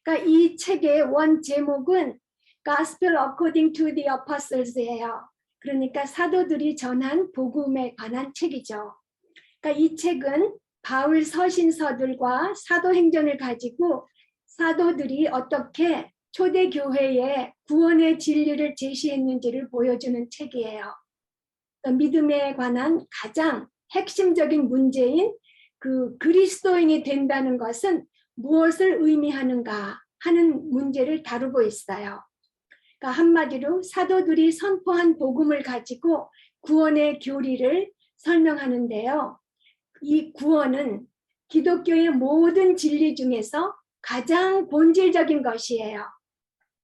그러니까 이 책의 원 제목은 Gospel According to the Apostles예요. 그러니까 사도들이 전한 복음에 관한 책이죠. 그러니까 이 책은 바울 서신서들과 사도행전을 가지고 사도들이 어떻게 초대교회에 구원의 진리를 제시했는지를 보여주는 책이에요. 믿음에 관한 가장 핵심적인 문제인 그 그리스도인이 된다는 것은 무엇을 의미하는가 하는 문제를 다루고 있어요. 그러니까 한마디로 사도들이 선포한 복음을 가지고 구원의 교리를 설명하는데요. 이 구원은 기독교의 모든 진리 중에서 가장 본질적인 것이에요.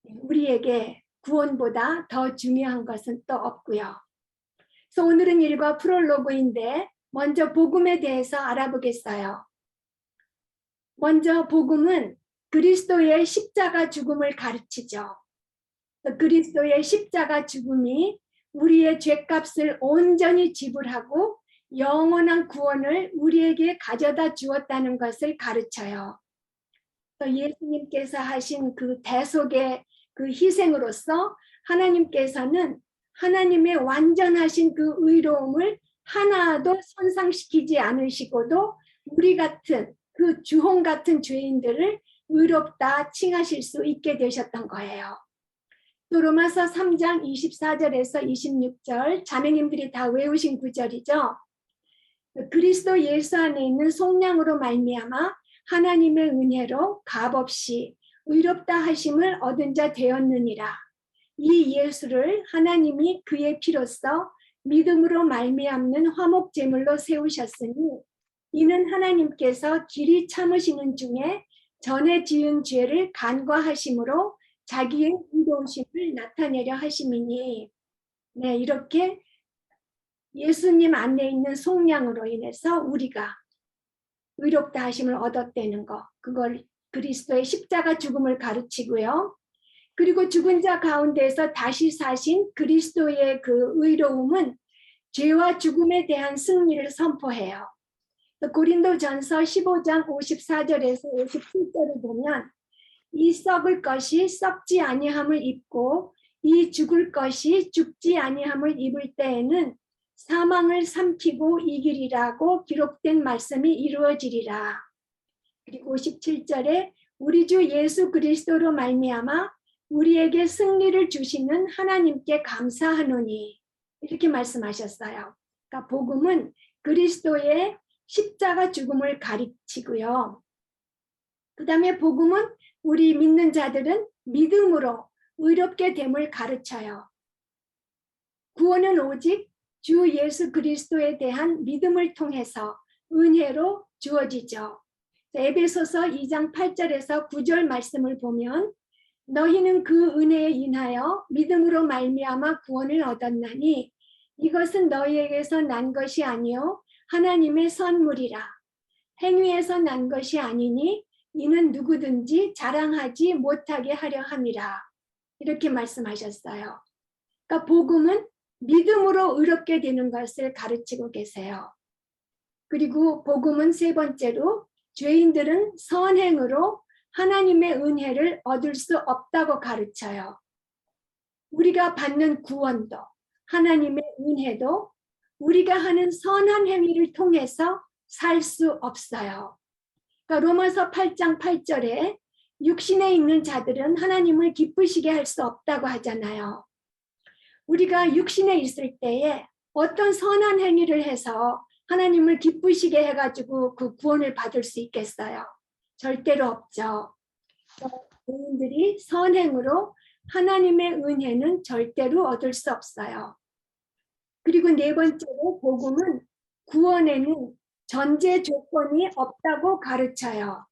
우리에게 구원보다 더 중요한 것은 또 없고요. 그래서 오늘은 일과 프롤로그인데 먼저 복음에 대해서 알아보겠어요. 먼저 복음은 그리스도의 십자가 죽음을 가르치죠. 그리스도의 십자가 죽음이 우리의 죄값을 온전히 지불하고 영원한 구원을 우리에게 가져다 주었다는 것을 가르쳐요. 또 예수님께서 하신 그 대속의 그 희생으로서 하나님께서는 하나님의 완전하신 그 의로움을 하나도 손상시키지 않으시고도 우리 같은 그 주홍 같은 죄인들을 의롭다 칭하실 수 있게 되셨던 거예요. 또 로마서 3장 24절에서 26절 자매님들이 다 외우신 구절이죠. 그리스도 예수 안에 있는 속량으로 말미암아 하나님의 은혜로 값없이 의롭다 하심을 얻은 자 되었느니라. 이 예수를 하나님이 그의 피로써 믿음으로 말미암는 화목 제물로 세우셨으니 이는 하나님께서 길이 참으시는 중에 전에 지은 죄를 간과하심으로 자기의 의로우심을 나타내려 하심이니. 네, 이렇게 예수님 안에 있는 속량으로 인해서 우리가 의롭다 하심을 얻었다는 거, 그걸 그리스도의 십자가 죽음을 가르치고요. 그리고 죽은 자 가운데서 다시 사신 그리스도의 그 의로움은 죄와 죽음에 대한 승리를 선포해요. 고린도전서 15장 54절에서 57절을 보면 이 썩을 것이 썩지 아니함을 입고 이 죽을 것이 죽지 아니함을 입을 때에는 사망을 삼키고 이기리라고 기록된 말씀이 이루어지리라. 그리고 57절에 우리 주 예수 그리스도로 말미암아 우리에게 승리를 주시는 하나님께 감사하노니 이렇게 말씀하셨어요. 그러니까 복음은 그리스도의 십자가 죽음을 가르치고요. 그 다음에 복음은 우리 믿는 자들은 믿음으로 의롭게 됨을 가르쳐요. 구원은 오직 주 예수 그리스도에 대한 믿음을 통해서 은혜로 주어지죠. 에베소서 2장 8절에서 9절 말씀을 보면 너희는 그 은혜에 인하여 믿음으로 말미암아 구원을 얻었나니 이것은 너희에게서 난 것이 아니요 하나님의 선물이라. 행위에서 난 것이 아니니 이는 누구든지 자랑하지 못하게 하려 함이라. 이렇게 말씀하셨어요. 그러니까 복음은 믿음으로 의롭게 되는 것을 가르치고 계세요. 그리고 복음은 세 번째로 죄인들은 선행으로 하나님의 은혜를 얻을 수 없다고 가르쳐요. 우리가 받는 구원도 하나님의 은혜도 우리가 하는 선한 행위를 통해서 살 수 없어요. 그러니까 로마서 8장 8절에 육신에 있는 자들은 하나님을 기쁘시게 할 수 없다고 하잖아요. 우리가 육신에 있을 때에 어떤 선한 행위를 해서 하나님을 기쁘시게 해가지고 그 구원을 받을 수 있겠어요? 절대로 없죠. 죄인들이 선행으로 하나님의 은혜는 절대로 얻을 수 없어요. 그리고 네 번째로 복음은 구원에는 전제 조건이 없다고 가르쳐요.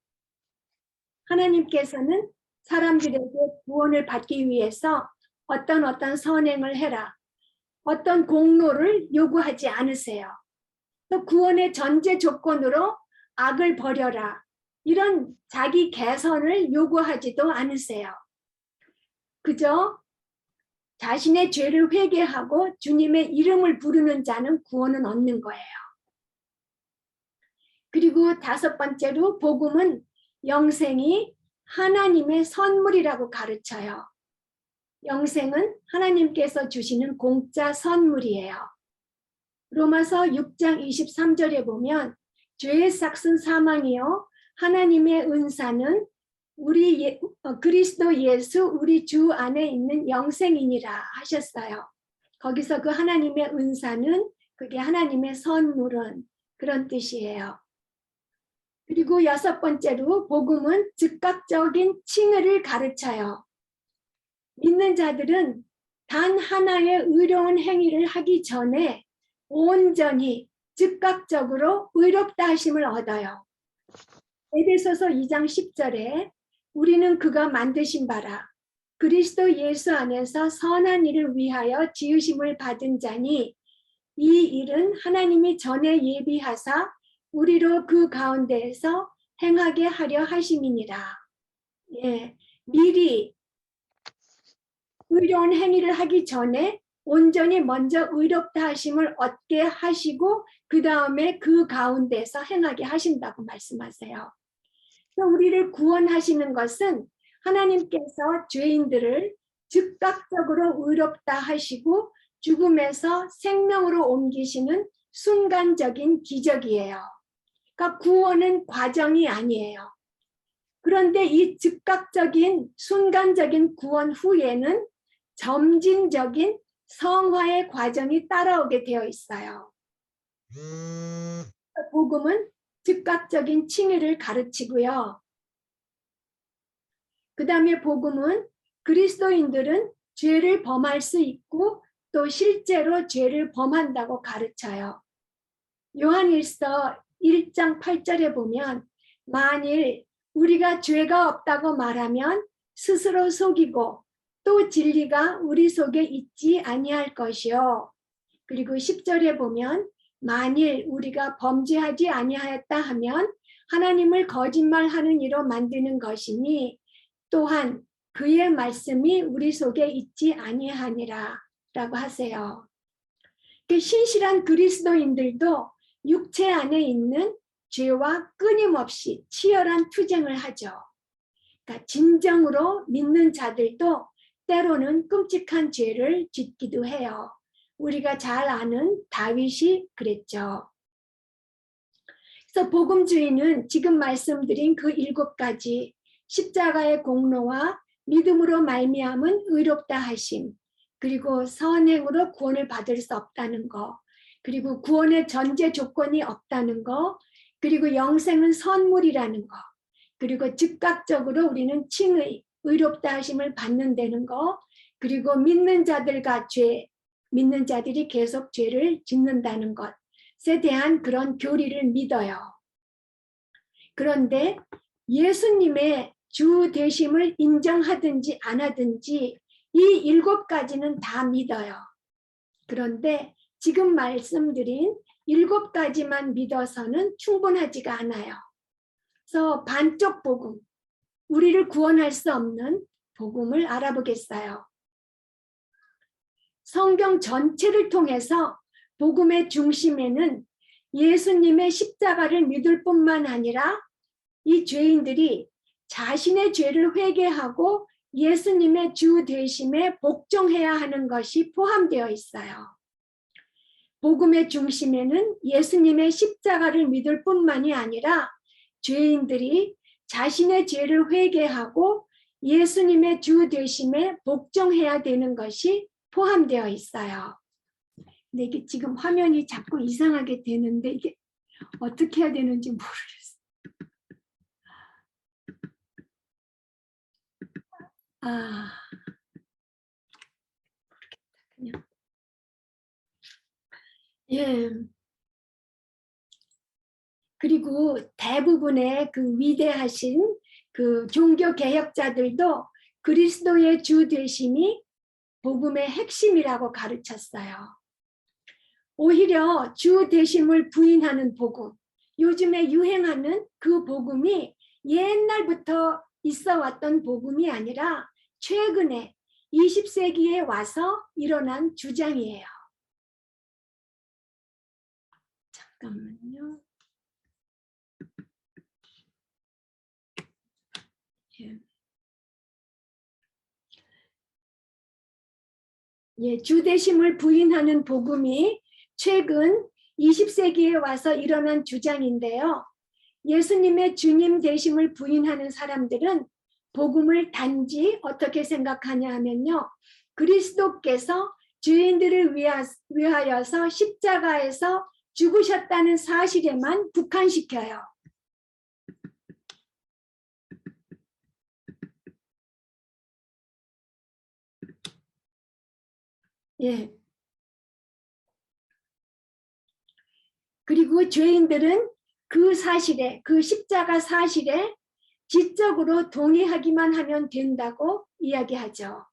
하나님께서는 사람들에게 구원을 받기 위해서 어떤 선행을 해라, 어떤 공로를 요구하지 않으세요. 또 구원의 전제 조건으로 악을 버려라, 이런 자기 개선을 요구하지도 않으세요. 그저 자신의 죄를 회개하고 주님의 이름을 부르는 자는 구원은 얻는 거예요. 그리고 다섯 번째로 복음은 영생이 하나님의 선물이라고 가르쳐요. 영생은 하나님께서 주시는 공짜 선물이에요. 로마서 6장 23절에 보면 죄의 삭은 사망이요 하나님의 은사는 우리 그리스도 예수 우리 주 안에 있는 영생이니라 하셨어요. 거기서 그 하나님의 은사는 그게 하나님의 선물은 그런 뜻이에요. 그리고 여섯 번째로 복음은 즉각적인 칭의를 가르쳐요. 믿는 자들은 단 하나의 의로운 행위를 하기 전에 온전히 즉각적으로 의롭다 하심을 얻어요. 에베소서 2장 10절에 우리는 그가 만드신 바라 그리스도 예수 안에서 선한 일을 위하여 지으심을 받은 자니 이 일은 하나님이 전에 예비하사 우리로 그 가운데에서 행하게 하려 하심이니라. 예, 미리 의로운 행위를 하기 전에 온전히 먼저 의롭다 하심을 얻게 하시고 그 다음에 그 가운데서 행하게 하신다고 말씀하세요. 우리를 구원하시는 것은 하나님께서 죄인들을 즉각적으로 의롭다 하시고 죽음에서 생명으로 옮기시는 순간적인 기적이에요. 그러니까 구원은 과정이 아니에요. 그런데 이 즉각적인 순간적인 구원 후에는 점진적인 성화의 과정이 따라오게 되어 있어요. 복음은 즉각적인 칭의를 가르치고요. 그 다음에 복음은 그리스도인들은 죄를 범할 수 있고 또 실제로 죄를 범한다고 가르쳐요. 요한일서 1장 8절에 보면 만일 우리가 죄가 없다고 말하면 스스로 속이고 또 진리가 우리 속에 있지 아니할 것이요. 그리고 10절에 보면 만일 우리가 범죄하지 아니하였다 하면 하나님을 거짓말하는 이로 만드는 것이니 또한 그의 말씀이 우리 속에 있지 아니하니라 라고 하세요. 신실한 그리스도인들도 육체 안에 있는 죄와 끊임없이 치열한 투쟁을 하죠. 그러니까 진정으로 믿는 자들도 때로는 끔찍한 죄를 짓기도 해요. 우리가 잘 아는 다윗이 그랬죠. 그래서 복음주의는 지금 말씀드린 그 7가지 십자가의 공로와 믿음으로 말미암은 의롭다 하심, 그리고 선행으로 구원을 받을 수 없다는 거, 그리고 구원의 전제 조건이 없다는 거, 그리고 영생은 선물이라는 거, 그리고 즉각적으로 우리는 칭의, 의롭다 하심을 받는다는 거, 그리고 믿는 자들과 믿는 자들이 계속 죄를 짓는다는 것에 대한 그런 교리를 믿어요. 그런데 예수님의 주 되심을 인정하든지 안 하든지 이 7가지는 다 믿어요. 그런데 지금 말씀드린 7가지만 믿어서는 충분하지가 않아요. 그래서 반쪽 복음, 우리를 구원할 수 없는 복음을 알아보겠어요. 성경 전체를 통해서 복음의 중심에는 예수님의 십자가를 믿을 뿐만 아니라 이 죄인들이 자신의 죄를 회개하고 예수님의 주 되심에 복종해야 하는 것이 포함되어 있어요. 복음의 중심에는 예수님의 십자가를 믿을 뿐만이 아니라 죄인들이 자신의 죄를 회개하고 예수님의 주 되심에 복종해야 되는 것이 포함되어 있어요. 근데 이게 지금 화면이 자꾸 이상하게 되는데 이게 어떻게 해야 되는지 모르겠어요. 모르겠다. 예. 그리고 대부분의 그 위대하신 그 종교 개혁자들도 그리스도의 주 되심이 복음의 핵심이라고 가르쳤어요. 오히려 주 되심을 부인하는 복음, 요즘에 유행하는 그 복음이 옛날부터 있어 왔던 복음이 아니라 최근에 20세기에 와서 일어난 주장이에요. 잠깐만요. 예. 예, 주되심을 부인하는 복음이 최근 20세기에 와서 일어난 주장인데요. 예수님의 주님 되심을 부인하는 사람들은 복음을 단지 어떻게 생각하냐 하면요. 그리스도께서 죄인들을 위하여서 십자가에서 죽으셨다는 사실에만 국한시켜요. 예. 그리고 죄인들은 그 사실에, 그 십자가 사실에 지적으로 동의하기만 하면 된다고 이야기하죠.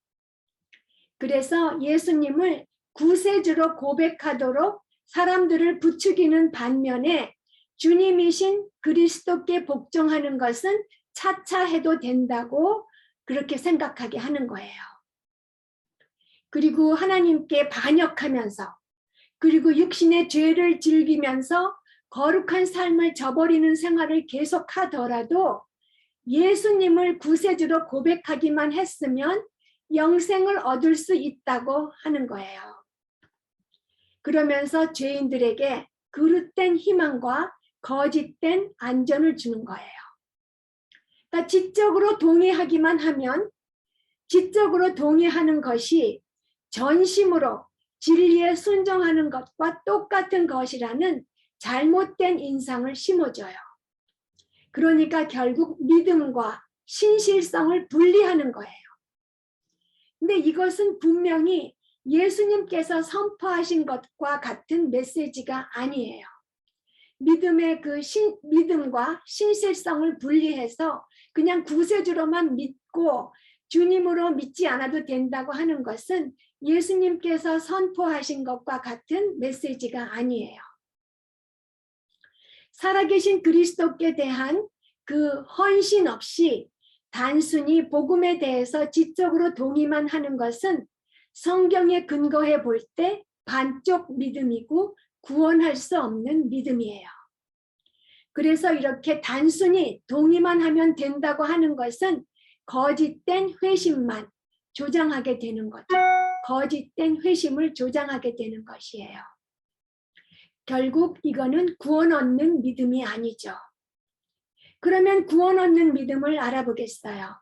그래서 예수님을 구세주로 고백하도록 사람들을 부추기는 반면에 주님이신 그리스도께 복종하는 것은 차차 해도 된다고 그렇게 생각하게 하는 거예요. 그리고 하나님께 반역하면서 그리고 육신의 죄를 즐기면서 거룩한 삶을 저버리는 생활을 계속하더라도 예수님을 구세주로 고백하기만 했으면 영생을 얻을 수 있다고 하는 거예요. 그러면서 죄인들에게 그릇된 희망과 거짓된 안전을 주는 거예요. 그러니까 지적으로 동의하기만 하면 지적으로 동의하는 것이 전심으로 진리에 순종하는 것과 똑같은 것이라는 잘못된 인상을 심어줘요. 그러니까 결국 믿음과 신실성을 분리하는 거예요. 근데 이것은 분명히 예수님께서 선포하신 것과 같은 메시지가 아니에요. 믿음의 믿음과 신실성을 분리해서 그냥 구세주로만 믿고 주님으로 믿지 않아도 된다고 하는 것은 예수님께서 선포하신 것과 같은 메시지가 아니에요. 살아계신 그리스도께 대한 그 헌신 없이 단순히 복음에 대해서 지적으로 동의만 하는 것은 성경에 근거해 볼 때 반쪽 믿음이고 구원할 수 없는 믿음이에요. 그래서 이렇게 단순히 동의만 하면 된다고 하는 것은 거짓된 회심만 조장하게 되는 거죠. 거짓된 회심을 조장하게 되는 것이에요. 결국 이거는 구원 얻는 믿음이 아니죠. 그러면 구원 얻는 믿음을 알아보겠어요.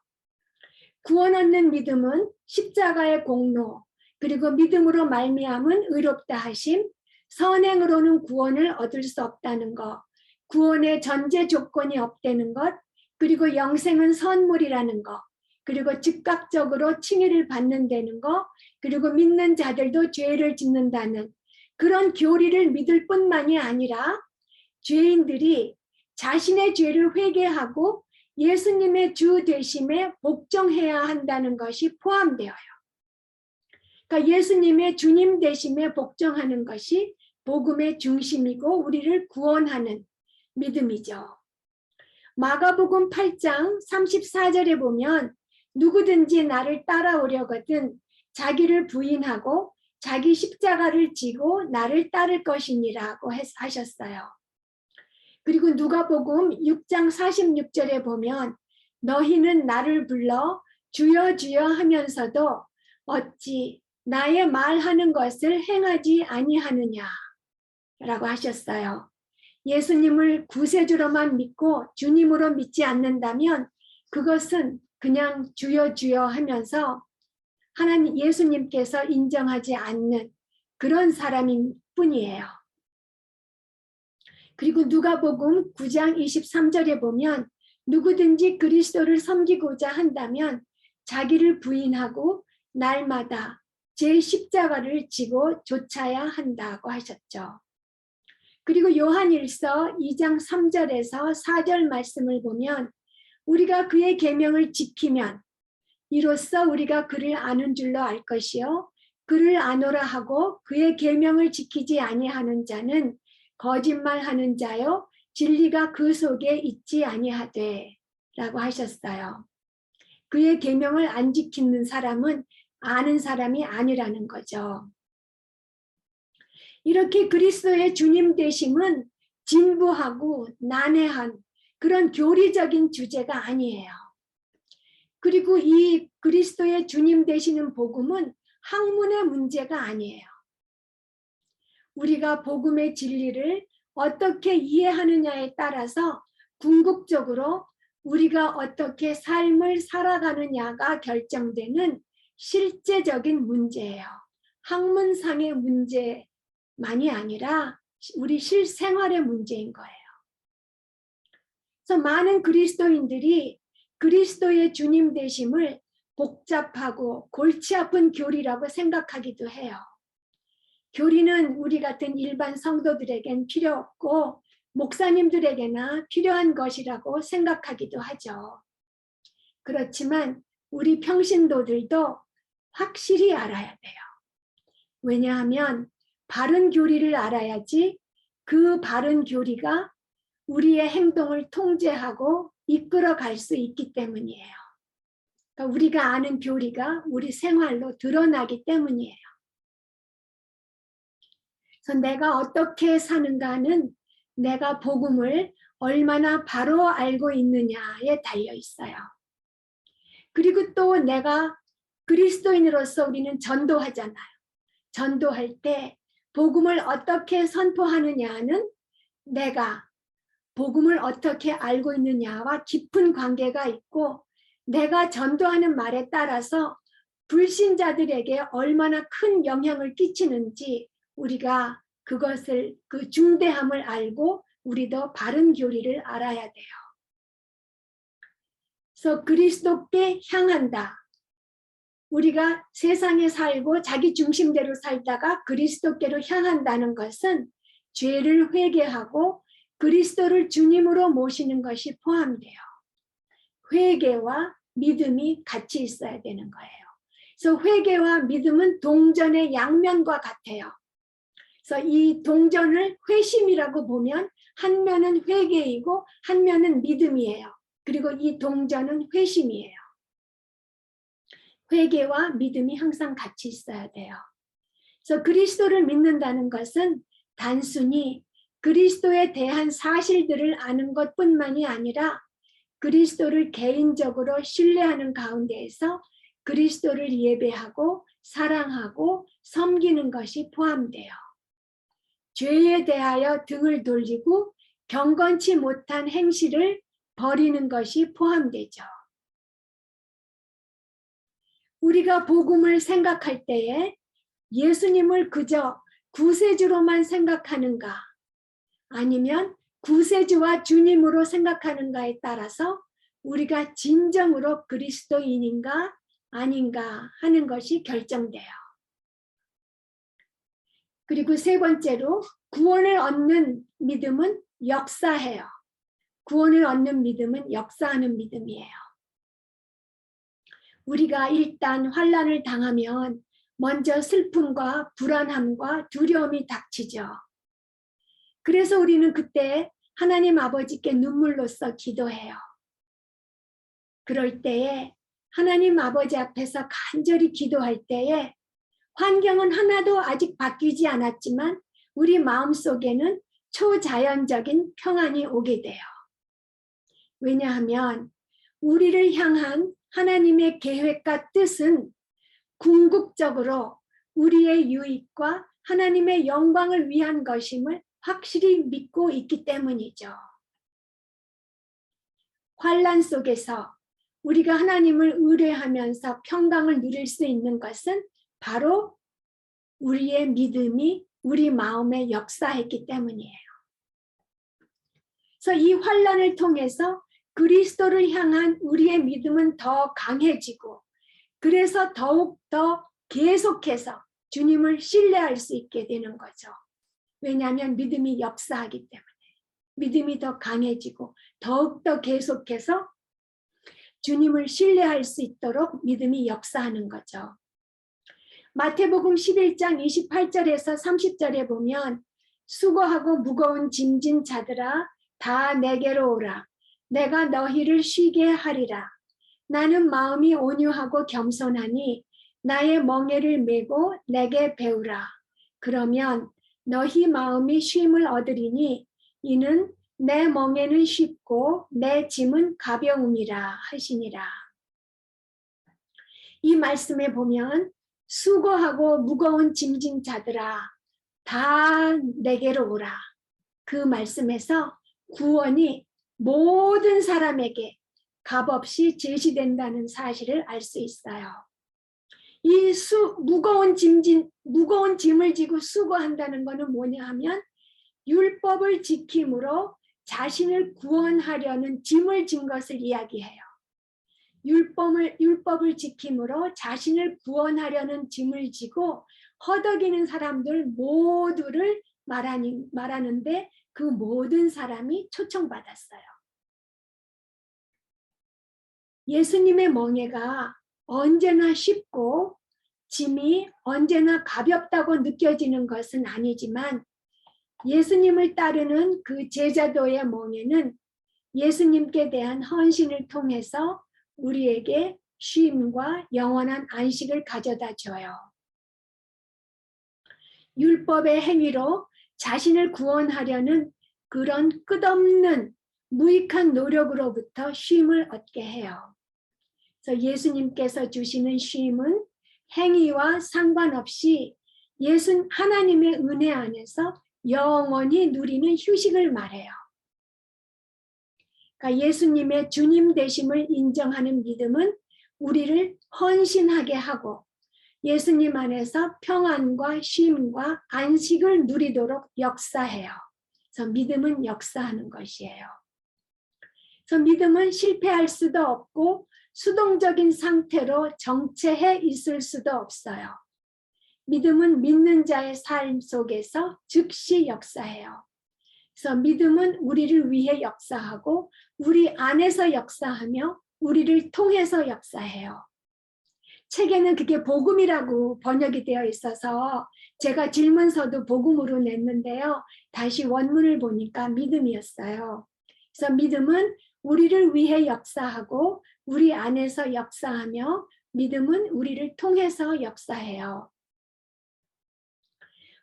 구원 얻는 믿음은 십자가의 공로, 그리고 믿음으로 말미암은 의롭다 하심, 선행으로는 구원을 얻을 수 없다는 것, 구원의 전제 조건이 없다는 것, 그리고 영생은 선물이라는 것, 그리고 즉각적으로 칭의를 받는다는 것, 그리고 믿는 자들도 죄를 짓는다는 그런 교리를 믿을 뿐만이 아니라 죄인들이 자신의 죄를 회개하고 예수님의 주 되심에 복종해야 한다는 것이 포함되어요. 그러니까 예수님의 주님 되심에 복종하는 것이 복음의 중심이고 우리를 구원하는 믿음이죠. 마가복음 8장 34절에 보면 누구든지 나를 따라오려거든 자기를 부인하고 자기 십자가를 지고 나를 따를 것이니라고 하셨어요. 그리고 누가복음 6장 46절에 보면 너희는 나를 불러 주여 주여 하면서도 어찌 나의 말하는 것을 행하지 아니하느냐 라고 하셨어요. 예수님을 구세주로만 믿고 주님으로 믿지 않는다면 그것은 그냥 주여 주여 하면서 하나님 예수님께서 인정하지 않는 그런 사람일 뿐이에요. 그리고 누가복음 9장 23절에 보면 누구든지 그리스도를 섬기고자 한다면 자기를 부인하고 날마다 제 십자가를 지고 좇아야 한다고 하셨죠. 그리고 요한일서 2장 3절에서 4절 말씀을 보면 우리가 그의 계명을 지키면 이로써 우리가 그를 아는 줄로 알 것이요 그를 아노라 하고 그의 계명을 지키지 아니하는 자는 거짓말하는 자요 진리가 그 속에 있지 아니하되 라고 하셨어요. 그의 계명을 안 지키는 사람은 아는 사람이 아니라는 거죠. 이렇게 그리스도의 주님 되심은 진부하고 난해한 그런 교리적인 주제가 아니에요. 그리고 이 그리스도의 주님 되시는 복음은 학문의 문제가 아니에요. 우리가 복음의 진리를 어떻게 이해하느냐에 따라서 궁극적으로 우리가 어떻게 삶을 살아가느냐가 결정되는 실제적인 문제예요. 학문상의 문제만이 아니라 우리 실생활의 문제인 거예요. 그래서 많은 그리스도인들이 그리스도의 주님 되심을 복잡하고 골치 아픈 교리라고 생각하기도 해요. 교리는 우리 같은 일반 성도들에겐 필요 없고 목사님들에게나 필요한 것이라고 생각하기도 하죠. 그렇지만 우리 평신도들도 확실히 알아야 돼요. 왜냐하면 바른 교리를 알아야지 그 바른 교리가 우리의 행동을 통제하고 이끌어 갈 수 있기 때문이에요. 그러니까 우리가 아는 교리가 우리 생활로 드러나기 때문이에요. 그래서 내가 어떻게 사는가는 내가 복음을 얼마나 바로 알고 있느냐에 달려 있어요. 그리고 또 내가 그리스도인으로서 우리는 전도하잖아요. 전도할 때 복음을 어떻게 선포하느냐는 내가 복음을 어떻게 알고 있느냐와 깊은 관계가 있고 내가 전도하는 말에 따라서 불신자들에게 얼마나 큰 영향을 끼치는지 우리가 그것을 그 중대함을 알고 우리도 바른 교리를 알아야 돼요. 그래서 그리스도께 향한다. 우리가 세상에 살고 자기 중심대로 살다가 그리스도께로 향한다는 것은 죄를 회개하고 그리스도를 주님으로 모시는 것이 포함돼요. 회개와 믿음이 같이 있어야 되는 거예요. 그래서 회개와 믿음은 동전의 양면과 같아요. 그래서 이 동전을 회심이라고 보면 한 면은 회개이고 한 면은 믿음이에요. 그리고 이 동전은 회심이에요. 회개와 믿음이 항상 같이 있어야 돼요. 그래서 그리스도를 믿는다는 것은 단순히 그리스도에 대한 사실들을 아는 것뿐만이 아니라 그리스도를 개인적으로 신뢰하는 가운데에서 그리스도를 예배하고 사랑하고 섬기는 것이 포함돼요. 죄에 대하여 등을 돌리고 경건치 못한 행실을 버리는 것이 포함되죠. 우리가 복음을 생각할 때에 예수님을 그저 구세주로만 생각하는가 아니면 구세주와 주님으로 생각하는가에 따라서 우리가 진정으로 그리스도인인가 아닌가 하는 것이 결정돼요. 그리고 세 번째로 구원을 얻는 믿음은 역사해요. 구원을 얻는 믿음은 역사하는 믿음이에요. 우리가 일단 환난을 당하면 먼저 슬픔과 불안함과 두려움이 닥치죠. 그래서 우리는 그때 하나님 아버지께 눈물로써 기도해요. 그럴 때에 하나님 아버지 앞에서 간절히 기도할 때에 환경은 하나도 아직 바뀌지 않았지만 우리 마음속에는 초자연적인 평안이 오게 돼요. 왜냐하면 우리를 향한 하나님의 계획과 뜻은 궁극적으로 우리의 유익과 하나님의 영광을 위한 것임을 확실히 믿고 있기 때문이죠. 환난 속에서 우리가 하나님을 의뢰하면서 평강을 누릴 수 있는 것은 바로 우리의 믿음이 우리 마음에 역사했기 때문이에요. 그래서 이 환난을 통해서 그리스도를 향한 우리의 믿음은 더 강해지고 그래서 더욱 더 계속해서 주님을 신뢰할 수 있게 되는 거죠. 왜냐하면 믿음이 역사하기 때문에 믿음이 더 강해지고 더욱더 계속해서 주님을 신뢰할 수 있도록 믿음이 역사하는 거죠. 마태복음 11장 28절에서 30절에 보면 수고하고 무거운 짐진 자들아 다 내게로 오라. 내가 너희를 쉬게 하리라. 나는 마음이 온유하고 겸손하니 나의 멍에를 메고 내게 배우라. 그러면 너희 마음이 쉼을 얻으리니 이는 내 멍에는 쉽고 내 짐은 가벼움이라 하시니라. 이 말씀에 보면 수고하고 무거운 짐진 자들아 다 내게로 오라. 그 말씀에서 구원이 모든 사람에게 값없이 제시된다는 사실을 알 수 있어요. 이 무거운 짐을 지고 수고한다는 것은 뭐냐 하면 율법을 지킴으로 자신을 구원하려는 짐을 진 것을 이야기해요. 율법을 지킴으로 자신을 구원하려는 짐을 지고 허덕이는 사람들 모두를 말하는데 그 모든 사람이 초청받았어요. 예수님의 멍에가 언제나 쉽고 짐이 언제나 가볍다고 느껴지는 것은 아니지만 예수님을 따르는 그 제자도의 멍에는 예수님께 대한 헌신을 통해서 우리에게 쉼과 영원한 안식을 가져다 줘요. 율법의 행위로 자신을 구원하려는 그런 끝없는 무익한 노력으로부터 쉼을 얻게 해요. 그래서 예수님께서 주시는 쉼은 행위와 상관없이 하나님의 은혜 안에서 영원히 누리는 휴식을 말해요. 그러니까 예수님의 주님 되심을 인정하는 믿음은 우리를 헌신하게 하고 예수님 안에서 평안과 쉼과 안식을 누리도록 역사해요. 그래서 믿음은 역사하는 것이에요. 그래서 믿음은 실패할 수도 없고 수동적인 상태로 정체해 있을 수도 없어요. 믿음은 믿는 자의 삶 속에서 즉시 역사해요. 그래서 믿음은 우리를 위해 역사하고 우리 안에서 역사하며 우리를 통해서 역사해요. 책에는 그게 복음이라고 번역이 되어 있어서 제가 질문서도 복음으로 냈는데요. 다시 원문을 보니까 믿음이었어요. 그래서 믿음은 우리를 위해 역사하고 우리 안에서 역사하며 믿음은 우리를 통해서 역사해요.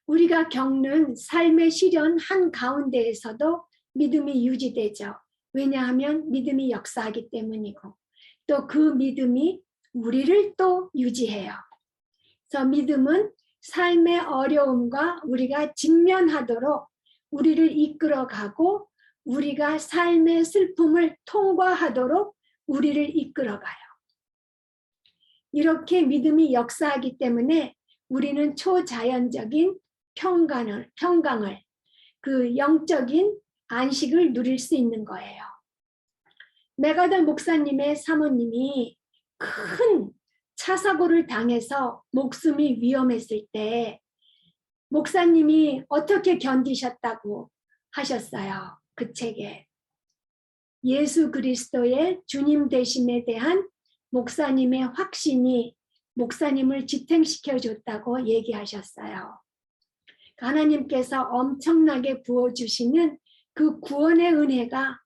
우리가 겪는 삶의 시련 한가운데에서도 믿음이 유지되죠. 왜냐하면 믿음이 역사하기 때문이고 또 그 믿음이 우리를 또 유지해요. 그래서 믿음은 삶의 어려움과 우리가 직면하도록 우리를 이끌어가고 우리가 삶의 슬픔을 통과하도록 우리를 이끌어가요. 이렇게 믿음이 역사하기 때문에 우리는 초자연적인 평강을 그 영적인 안식을 누릴 수 있는 거예요. 메가더 목사님의 사모님이 큰 차 사고를 당해서 목숨이 위험했을 때 목사님이 어떻게 견디셨다고 하셨어요. 그 책에 예수 그리스도의 주님 되심에 대한 목사님의 확신이 목사님을 지탱시켜 줬다고 얘기하셨어요. 하나님께서 엄청나게 부어주시는 그 구원의 은혜가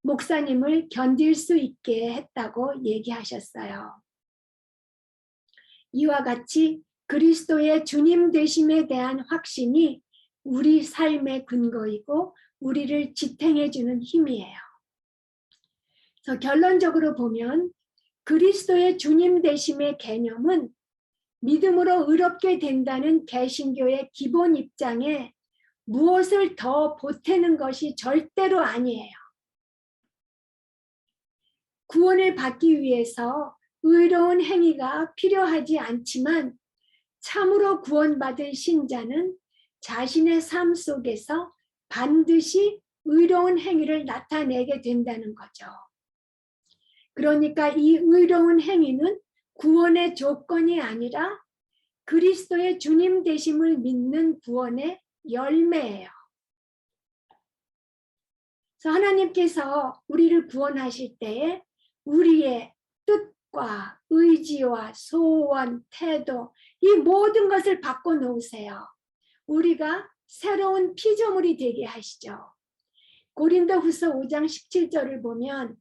목사님을 견딜 수 있게 했다고 얘기하셨어요. 이와 같이 그리스도의 주님 되심에 대한 확신이 우리 삶의 근거이고 우리를 지탱해주는 힘이에요. 그래서 결론적으로 보면 그리스도의 주님 되심의 개념은 믿음으로 의롭게 된다는 개신교의 기본 입장에 무엇을 더 보태는 것이 절대로 아니에요. 구원을 받기 위해서 의로운 행위가 필요하지 않지만 참으로 구원받은 신자는 자신의 삶 속에서 반드시 의로운 행위를 나타내게 된다는 거죠. 그러니까 이 의로운 행위는 구원의 조건이 아니라 그리스도의 주님 되심을 믿는 구원의 열매예요. 그래서 하나님께서 우리를 구원하실 때에 우리의 뜻과 의지와 소원, 태도 이 모든 것을 바꿔놓으세요. 우리가 새로운 피조물이 되게 하시죠. 고린도후서 5장 17절을 보면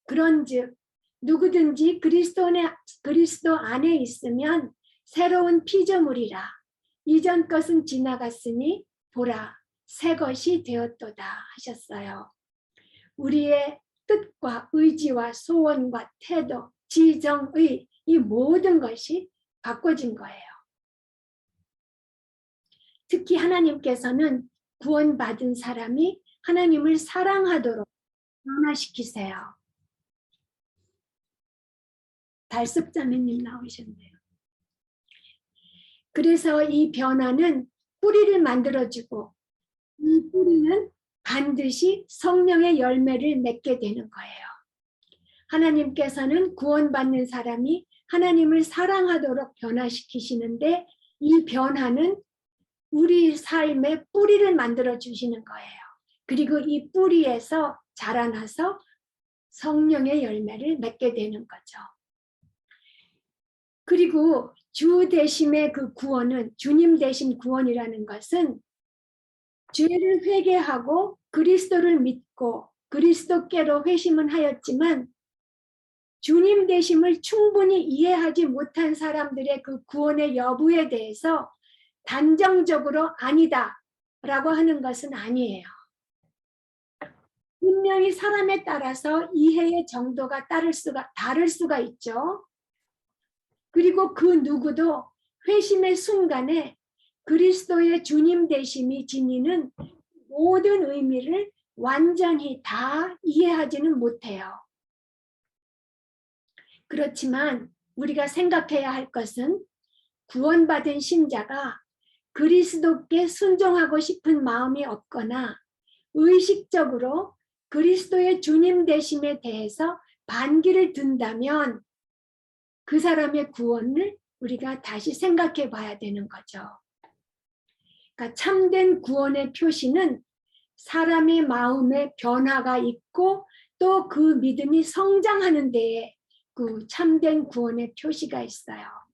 그런즉 누구든지 그리스도 안에 있으면 새로운 피조물이라. 이전 것은 지나갔으니 보라 새 것이 되었도다 하셨어요. 우리의 뜻과 의지와 소원과 태도, 지정의 이 모든 것이 바꿔진 거예요. 특히 하나님께서는 구원받은 사람이 하나님을 사랑하도록 변화시키세요. 달섭자매님 나오셨네요. 그래서 이 변화는 뿌리를 만들어주고 이 뿌리는 반드시 성령의 열매를 맺게 되는 거예요. 하나님께서는 구원받는 사람이 하나님을 사랑하도록 변화시키시는데 이 변화는 우리 삶의 뿌리를 만들어 주시는 거예요. 그리고 이 뿌리에서 자라나서 성령의 열매를 맺게 되는 거죠. 그리고 주 대심의 그 구원은, 주님 대신 구원이라는 것은 죄를 회개하고 그리스도를 믿고 그리스도께로 회심은 하였지만 주님 되심을 충분히 이해하지 못한 사람들의 그 구원의 여부에 대해서 단정적으로 아니다 라고 하는 것은 아니에요. 분명히 사람에 따라서 이해의 정도가 다를 수가 있죠. 그리고 그 누구도 회심의 순간에 그리스도의 주님 되심이 지니는 모든 의미를 완전히 다 이해하지는 못해요. 그렇지만 우리가 생각해야 할 것은 구원받은 신자가 그리스도께 순종하고 싶은 마음이 없거나 의식적으로 그리스도의 주님 되심에 대해서 반기를 든다면 그 사람의 구원을 우리가 다시 생각해 봐야 되는 거죠. 그러니까 참된 구원의 표시는 사람의 마음에 변화가 있고 또 그 믿음이 성장하는 데에 그 참된 구원의 표시가 있어요.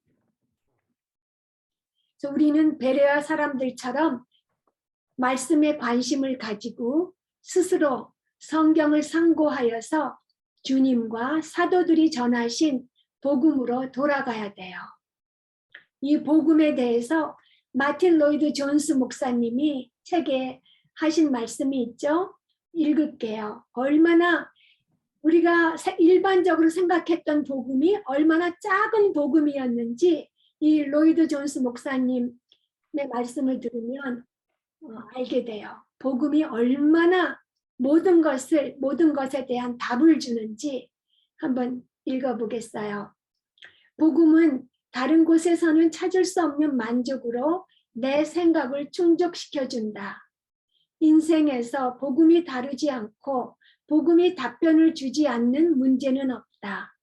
그래서 우리는 베레아 사람들처럼 말씀에 관심을 가지고 스스로 성경을 상고하여서 주님과 사도들이 전하신 복음으로 돌아가야 돼요. 이 복음에 대해서 마틴 로이드 존스 목사님이 책에 하신 말씀이 있죠. 읽을게요. 얼마나 우리가 일반적으로 생각했던 복음이 얼마나 작은 복음이었는지 이 로이드 존스 목사님의 말씀을 들으면 알게 돼요. 복음이 얼마나 모든 것에 대한 답을 주는지 한번 읽어보겠어요. 복음은 다른 곳에서는 찾을 수 없는 만족으로 내 생각을 충족시켜준다. 인생에서 복음이 다루지 않고 복음이 답변을 주지 않는 문제는 없다.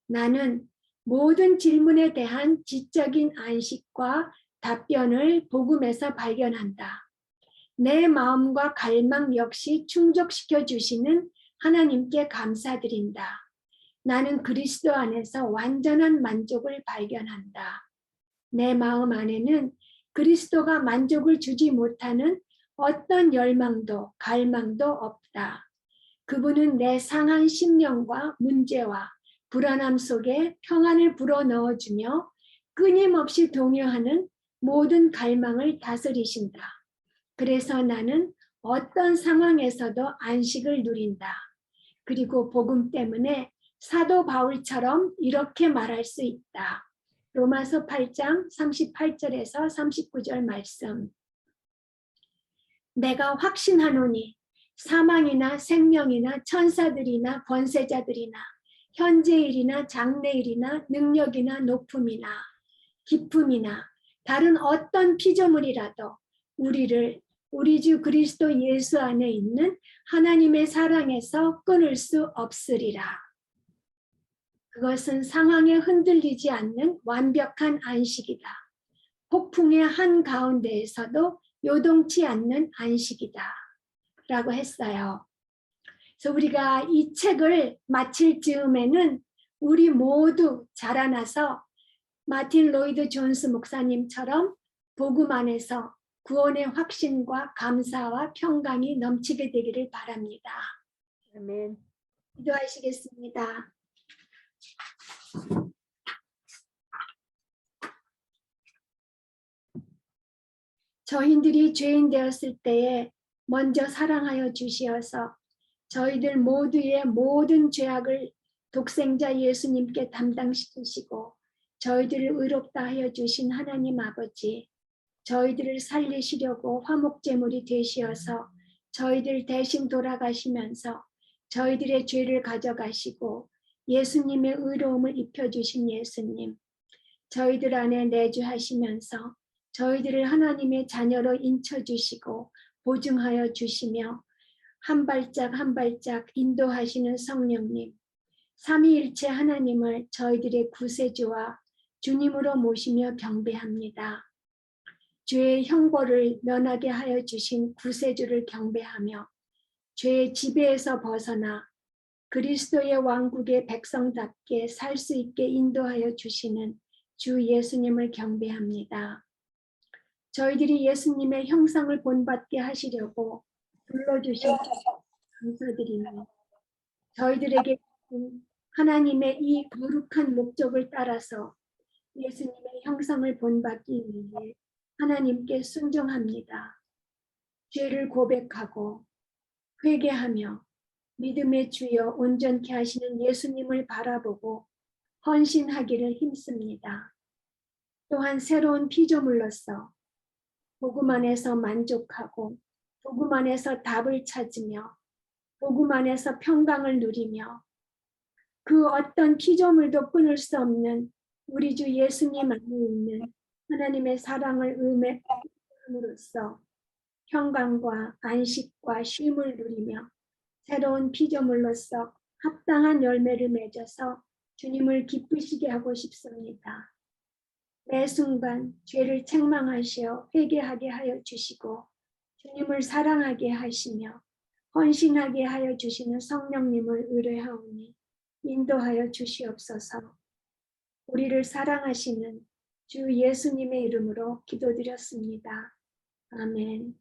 나는 모든 질문에 대한 지적인 안식과 답변을 복음에서 발견한다. 내 마음과 갈망 역시 충족시켜 주시는 하나님께 감사드린다. 나는 그리스도 안에서 완전한 만족을 발견한다. 내 마음 안에는 그리스도가 만족을 주지 못하는 어떤 열망도 갈망도 없다. 그분은 내 상한 심령과 문제와 불안함 속에 평안을 불어넣어주며 끊임없이 동요하는 모든 갈망을 다스리신다. 그래서 나는 어떤 상황에서도 안식을 누린다. 그리고 복음 때문에 사도 바울처럼 이렇게 말할 수 있다. 로마서 8장 38절에서 39절 말씀. 내가 확신하노니 사망이나 생명이나 천사들이나 권세자들이나 현재일이나 장래일이나 능력이나 높음이나 깊음이나 다른 어떤 피조물이라도 우리를 우리 주 그리스도 예수 안에 있는 하나님의 사랑에서 끊을 수 없으리라. 그것은 상황에 흔들리지 않는 완벽한 안식이다. 폭풍의 한가운데에서도 요동치 않는 안식이다. 라고 했어요. 그래서 우리가 이 책을 마칠 즈음에는 우리 모두 자라나서 마틴 로이드 존스 목사님처럼 복음 안에서 구원의 확신과 감사와 평강이 넘치게 되기를 바랍니다. 아멘. 기도하시겠습니다. 저희들이 죄인 되었을 때에 먼저 사랑하여 주시어서 저희들 모두의 모든 죄악을 독생자 예수님께 담당시키시고 저희들을 의롭다 하여 주신 하나님 아버지, 저희들을 살리시려고 화목제물이 되시어서 저희들 대신 돌아가시면서 저희들의 죄를 가져가시고 예수님의 의로움을 입혀주신 예수님, 저희들 안에 내주하시면서 저희들을 하나님의 자녀로 인쳐주시고 보증하여 주시며 한 발짝 한 발짝 인도하시는 성령님, 삼위일체 하나님을 저희들의 구세주와 주님으로 모시며 경배합니다. 죄의 형벌을 면하게 하여 주신 구세주를 경배하며 죄의 지배에서 벗어나 그리스도의 왕국의 백성답게 살 수 있게 인도하여 주시는 주 예수님을 경배합니다. 저희들이 예수님의 형상을 본받게 하시려고 불러주신 감사드리며 저희들에게 하나님의 이 거룩한 목적을 따라서 예수님의 형상을 본받기 위해 하나님께 순종합니다. 죄를 고백하고 회개하며 믿음의 주여 온전케 하시는 예수님을 바라보고 헌신하기를 힘씁니다. 또한 새로운 피조물로서 복음 안에서 만족하고 복음 안에서 답을 찾으며 복음 안에서 평강을 누리며 그 어떤 피조물도 끊을 수 없는 우리 주 예수님 안에 있는 하나님의 사랑을 음행함으로써 평강과 안식과 쉼을 누리며 새로운 피조물로서 합당한 열매를 맺어서 주님을 기쁘시게 하고 싶습니다. 매 순간 죄를 책망하시어 회개하게 하여 주시고 주님을 사랑하게 하시며 헌신하게 하여 주시는 성령님을 의뢰하오니 인도하여 주시옵소서. 우리를 사랑하시는 주 예수님의 이름으로 기도드렸습니다. 아멘.